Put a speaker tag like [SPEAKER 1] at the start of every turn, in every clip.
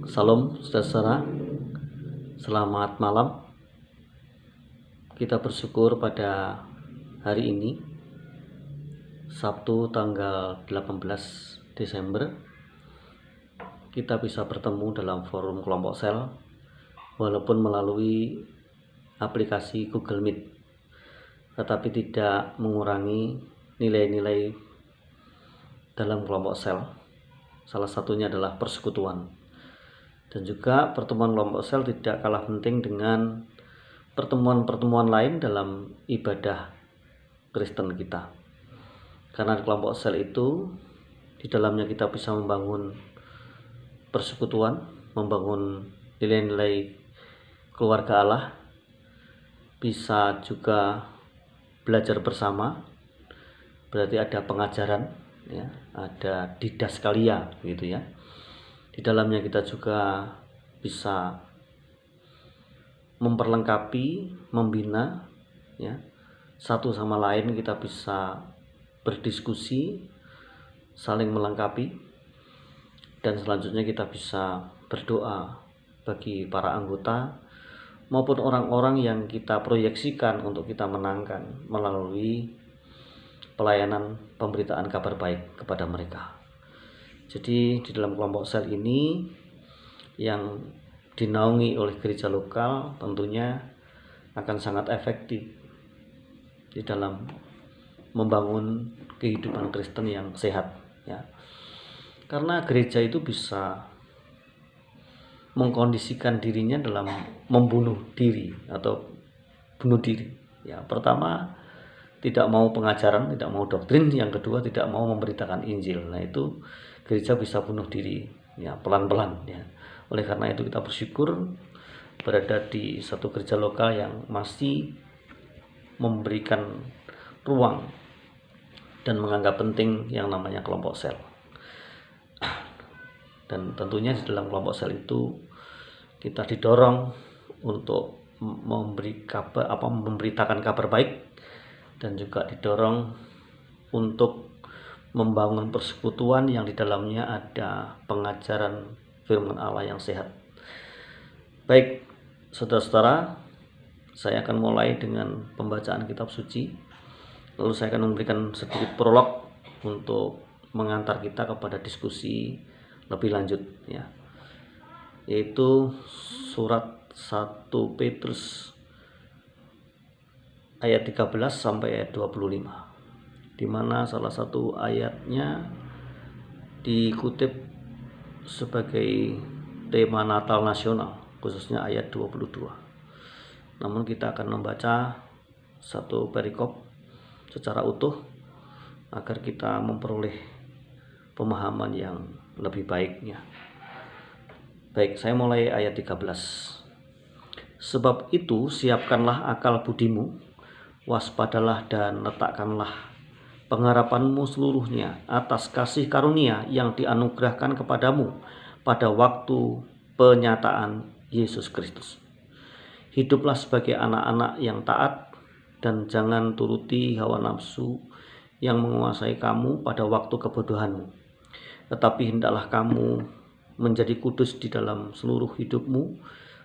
[SPEAKER 1] Salam saudara, selamat malam. Kita bersyukur pada hari ini, Sabtu tanggal 18 Desember, kita bisa bertemu dalam forum kelompok sel, walaupun melalui aplikasi Google Meet, tetapi tidak mengurangi nilai-nilai dalam kelompok sel. Salah satunya adalah persekutuan. Dan juga pertemuan kelompok sel tidak kalah penting dengan pertemuan-pertemuan lain dalam ibadah Kristen kita. Karena di kelompok sel itu, di dalamnya kita bisa membangun persekutuan, membangun nilai-nilai keluarga Allah, bisa juga belajar bersama, berarti ada pengajaran, ya, ada didaskalia gitu ya. Di dalamnya kita juga bisa memperlengkapi, membina, ya, satu sama lain. Kita bisa berdiskusi, saling melengkapi, dan selanjutnya kita bisa berdoa bagi para anggota maupun orang-orang yang kita proyeksikan untuk kita menangkan melalui pelayanan pemberitaan kabar baik kepada mereka. Jadi di dalam kelompok sel ini yang dinaungi oleh gereja lokal tentunya akan sangat efektif di dalam membangun kehidupan Kristen yang sehat, ya. Karena gereja itu bisa mengkondisikan dirinya dalam membunuh diri atau bunuh diri. Ya, pertama, tidak mau pengajaran, tidak mau doktrin. Yang kedua, tidak mau memberitakan Injil. Nah, itu gereja bisa bunuh diri, ya, pelan-pelan, ya. Oleh karena itu kita bersyukur berada di satu gereja lokal yang masih memberikan ruang dan menganggap penting yang namanya kelompok sel. Dan tentunya di dalam kelompok sel itu kita didorong untuk memberitakan kabar baik, dan juga didorong untuk membangun persekutuan yang di dalamnya ada pengajaran firman Allah yang sehat. Baik, saudara-saudara, saya akan mulai dengan pembacaan kitab suci. Lalu saya akan memberikan sedikit prolog untuk mengantar kita kepada diskusi lebih lanjut, ya, yaitu surat 1 Petrus ayat 13 sampai ayat 25, di mana salah satu ayatnya dikutip sebagai tema Natal nasional, khususnya ayat 22. Namun kita akan membaca satu perikop secara utuh agar kita memperoleh pemahaman yang lebih baiknya. Baik, saya mulai ayat 13. Sebab itu siapkanlah akal budimu, waspadalah dan letakkanlah pengharapanmu seluruhnya atas kasih karunia yang dianugerahkan kepadamu pada waktu penyataan Yesus Kristus. Hiduplah sebagai anak-anak yang taat, dan jangan turuti hawa nafsu yang menguasai kamu pada waktu kebodohanmu. Tetapi hendaklah kamu menjadi kudus di dalam seluruh hidupmu,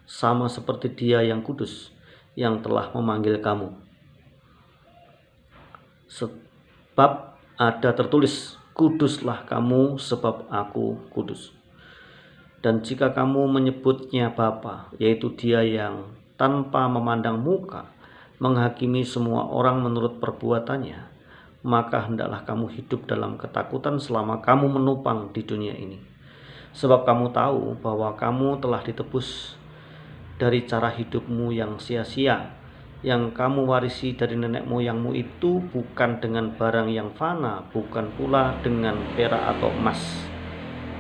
[SPEAKER 1] sama seperti Dia yang kudus yang telah memanggil kamu. Sebab ada tertulis, kuduslah kamu sebab aku kudus. Dan jika kamu menyebutnya Bapa, yaitu Dia yang tanpa memandang muka menghakimi semua orang menurut perbuatannya, maka hendaklah kamu hidup dalam ketakutan selama kamu menupang di dunia ini. Sebab kamu tahu bahwa kamu telah ditebus dari cara hidupmu yang sia-sia, yang kamu warisi dari nenek moyangmu itu, bukan dengan barang yang fana, bukan pula dengan perak atau emas,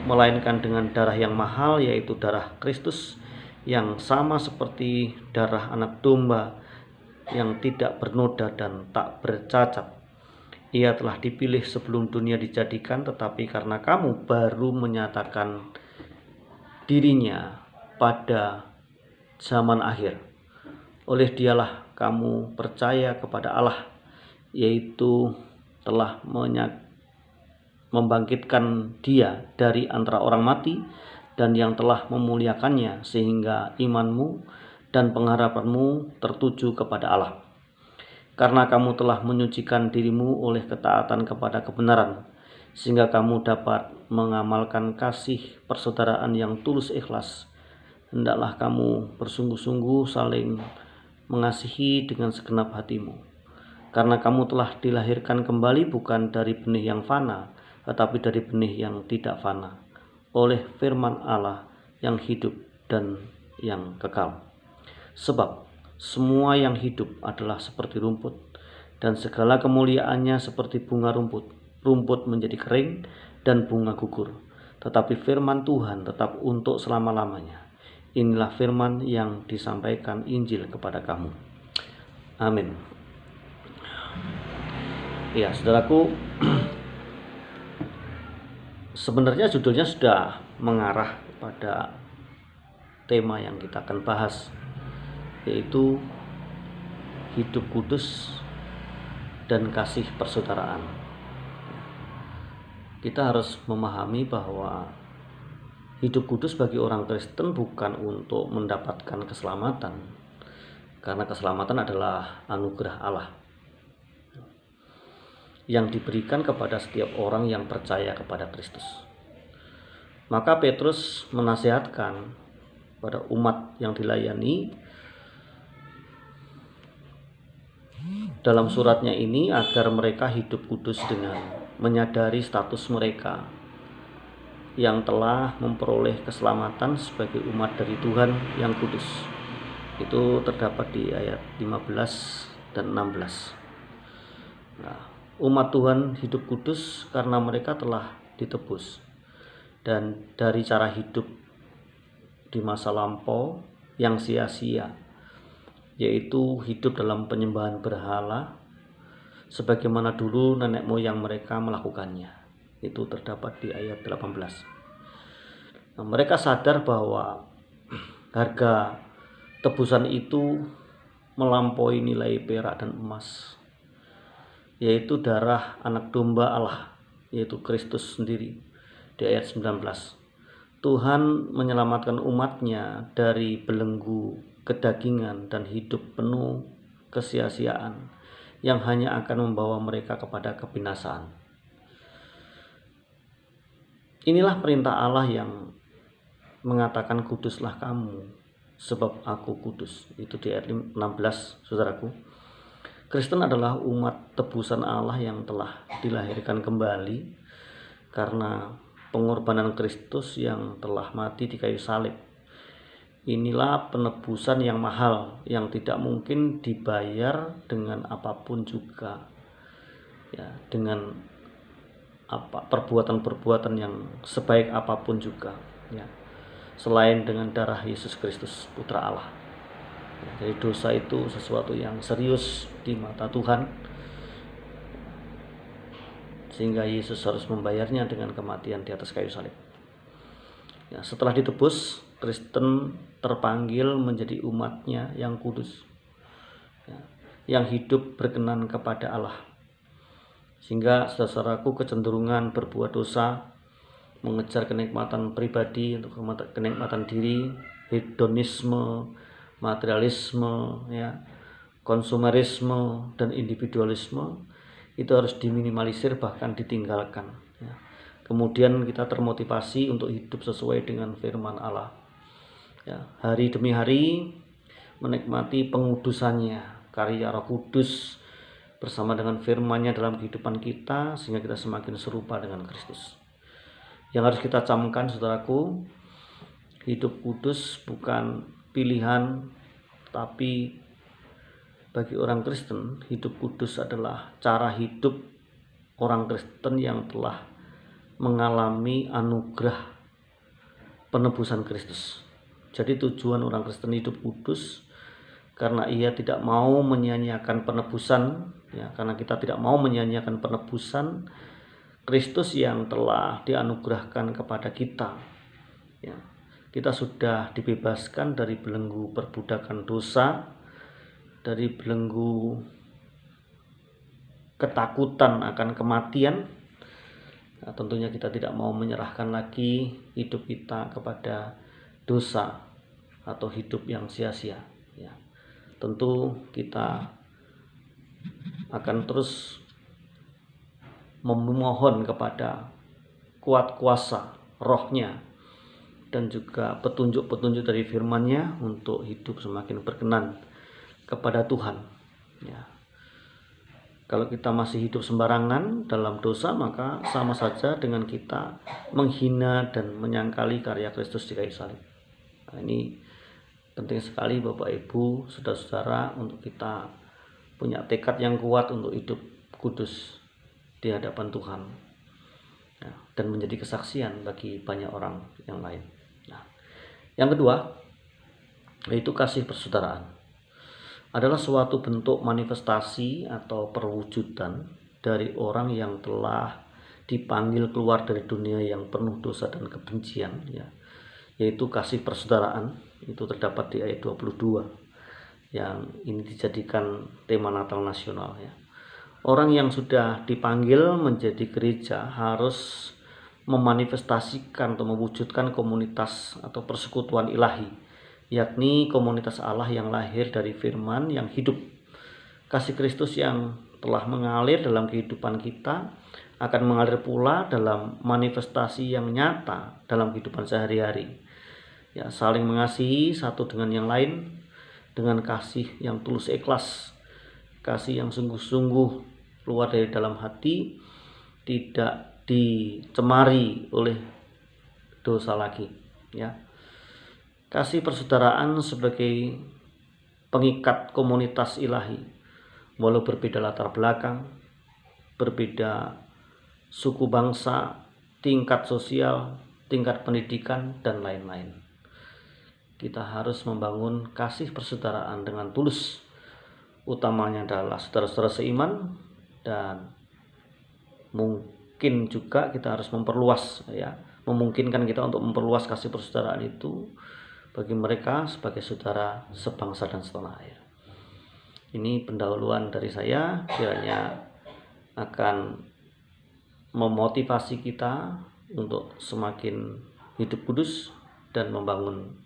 [SPEAKER 1] melainkan dengan darah yang mahal, yaitu darah Kristus, yang sama seperti darah anak domba yang tidak bernoda dan tak bercacat. Ia telah dipilih sebelum dunia dijadikan, tetapi karena kamu baru menyatakan dirinya pada zaman akhir, oleh Dialah kamu percaya kepada Allah, yaitu telah membangkitkan Dia dari antara orang mati dan yang telah memuliakannya sehingga imanmu dan pengharapanmu tertuju kepada Allah. Karena kamu telah menyucikan dirimu oleh ketaatan kepada kebenaran, sehingga kamu dapat mengamalkan kasih persaudaraan yang tulus ikhlas. Hendaklah kamu bersungguh-sungguh saling mengasihi dengan segenap hatimu. Karena kamu telah dilahirkan kembali bukan dari benih yang fana, tetapi dari benih yang tidak fana, oleh firman Allah yang hidup dan yang kekal. Sebab semua yang hidup adalah seperti rumput, dan segala kemuliaannya seperti bunga rumput. Rumput menjadi kering dan bunga gugur, tetapi firman Tuhan tetap untuk selama-lamanya. Inilah firman yang disampaikan Injil kepada kamu. Amin. Ya, saudaraku, sebenarnya judulnya sudah mengarah pada tema yang kita akan bahas, yaitu hidup kudus dan kasih persaudaraan. Kita harus memahami bahwa hidup kudus bagi orang Kristen bukan untuk mendapatkan keselamatan, karena keselamatan adalah anugerah Allah yang diberikan kepada setiap orang yang percaya kepada Kristus. Maka Petrus menasihatkan pada umat yang dilayani dalam suratnya ini agar mereka hidup kudus dengan menyadari status mereka yang telah memperoleh keselamatan sebagai umat dari Tuhan yang kudus. Itu terdapat di ayat 15 dan 16. Nah, umat Tuhan hidup kudus karena mereka telah ditebus, dan dari cara hidup di masa lampau yang sia-sia, yaitu hidup dalam penyembahan berhala sebagaimana dulu nenek moyang mereka melakukannya. Itu terdapat di ayat 18. Nah, mereka sadar bahwa harga tebusan itu melampaui nilai perak dan emas, yaitu darah anak domba Allah, yaitu Kristus sendiri. Di ayat 19, Tuhan menyelamatkan umatnya dari belenggu kedagingan dan hidup penuh kesia-siaan yang hanya akan membawa mereka kepada kebinasaan. Inilah perintah Allah yang mengatakan, kuduslah kamu sebab aku kudus. Itu di ayat 16, saudaraku. Kristen adalah umat tebusan Allah yang telah dilahirkan kembali karena pengorbanan Kristus yang telah mati di kayu salib. Inilah penebusan yang mahal yang tidak mungkin dibayar dengan apapun juga, ya, dengan perbuatan-perbuatan yang sebaik apapun juga, ya, selain dengan darah Yesus Kristus, Putra Allah. Jadi dosa itu sesuatu yang serius di mata Tuhan, sehingga Yesus harus membayarnya dengan kematian di atas kayu salib. Ya, setelah ditebus, Kristen terpanggil menjadi umatnya yang kudus, ya, yang hidup berkenan kepada Allah. Sehingga saudaraku, kecenderungan berbuat dosa, mengejar kenikmatan pribadi untuk kenikmatan diri, hedonisme, materialisme, ya, konsumerisme dan individualisme itu harus diminimalisir, bahkan ditinggalkan, ya. Kemudian kita termotivasi untuk hidup sesuai dengan firman Allah, ya, hari demi hari menikmati pengudusannya, karya Roh Kudus bersama dengan firman-Nya dalam kehidupan kita, sehingga kita semakin serupa dengan Kristus. Yang harus kita camkan, saudaraku, hidup kudus bukan pilihan, tapi bagi orang Kristen, hidup kudus adalah cara hidup orang Kristen yang telah mengalami anugerah penebusan Kristus. Jadi tujuan orang Kristen hidup kudus karena ia tidak mau menyia-nyiakan penebusan, ya, karena kita tidak mau menyia-nyiakan penebusan Kristus yang telah dianugerahkan kepada kita, ya. Kita sudah dibebaskan dari belenggu perbudakan dosa, dari belenggu ketakutan akan kematian, Nah, tentunya kita tidak mau menyerahkan lagi hidup kita kepada dosa atau hidup yang sia-sia, ya. Tentu kita akan terus memohon kepada kuat kuasa rohnya dan juga petunjuk-petunjuk dari firman-Nya untuk hidup semakin berkenan kepada Tuhan, ya. Kalau kita masih hidup sembarangan dalam dosa, maka sama saja dengan kita menghina dan menyangkali karya Kristus di kayu salib. Nah, ini penting sekali Bapak Ibu, saudara-saudara, untuk kita punya tekad yang kuat untuk hidup kudus di hadapan Tuhan, ya, dan menjadi kesaksian bagi banyak orang yang lain. Nah, yang kedua yaitu kasih persaudaraan. Adalah suatu bentuk manifestasi atau perwujudan dari orang yang telah dipanggil keluar dari dunia yang penuh dosa dan kebencian, ya, yaitu kasih persaudaraan. Itu terdapat di ayat 22 yang ini dijadikan tema Natal nasional, ya. Orang yang sudah dipanggil menjadi gereja harus memanifestasikan atau mewujudkan komunitas atau persekutuan ilahi, yakni komunitas Allah yang lahir dari firman yang hidup. Kasih Kristus yang telah mengalir dalam kehidupan kita akan mengalir pula dalam manifestasi yang nyata dalam kehidupan sehari-hari, ya, saling mengasihi satu dengan yang lain dengan kasih yang tulus ikhlas, kasih yang sungguh-sungguh keluar dari dalam hati, tidak dicemari oleh dosa lagi, ya. Kasih persaudaraan sebagai pengikat komunitas ilahi, walau berbeda latar belakang, berbeda suku bangsa, tingkat sosial, tingkat pendidikan, dan lain-lain. Kita harus membangun kasih persaudaraan dengan tulus. Utamanya adalah saudara-saudara seiman, dan mungkin juga kita harus memperluas, ya, memungkinkan kita untuk memperluas kasih persaudaraan itu bagi mereka sebagai saudara sebangsa dan setanah air. Ini pendahuluan dari saya, kiranya akan memotivasi kita untuk semakin hidup kudus dan membangun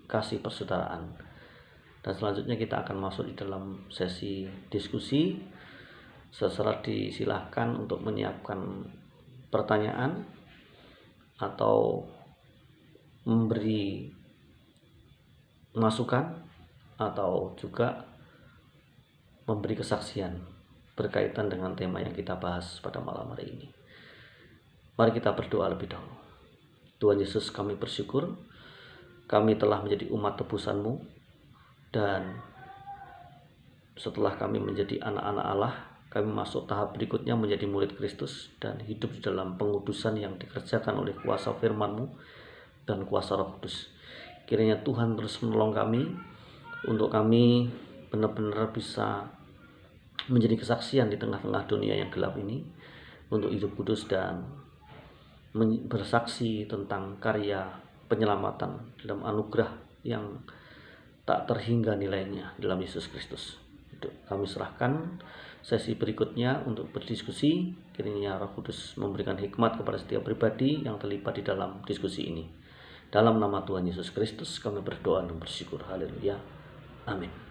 [SPEAKER 1] kasih persaudaraan. Dan selanjutnya kita akan masuk di dalam sesi diskusi. Saudara disilahkan untuk menyiapkan pertanyaan atau memberi masukan atau juga memberi kesaksian berkaitan dengan tema yang kita bahas pada malam hari ini. Mari kita berdoa lebih dahulu. Tuhan Yesus, kami bersyukur kami telah menjadi umat tebusan-Mu, dan setelah kami menjadi anak-anak Allah, kami masuk tahap berikutnya menjadi murid Kristus dan hidup di dalam pengudusan yang dikerjakan oleh kuasa firman-Mu dan kuasa Roh Kudus. Kiranya Tuhan terus menolong kami untuk kami benar-benar bisa menjadi kesaksian di tengah-tengah dunia yang gelap ini, untuk hidup kudus dan bersaksi tentang karya penyelamatan dalam anugerah yang tak terhingga nilainya dalam Yesus Kristus. Kami serahkan sesi berikutnya untuk berdiskusi. Kiranya Roh Kudus memberikan hikmat kepada setiap pribadi yang terlibat di dalam diskusi ini. Dalam nama Tuhan Yesus Kristus kami berdoa dan bersyukur. Haleluya. Amin.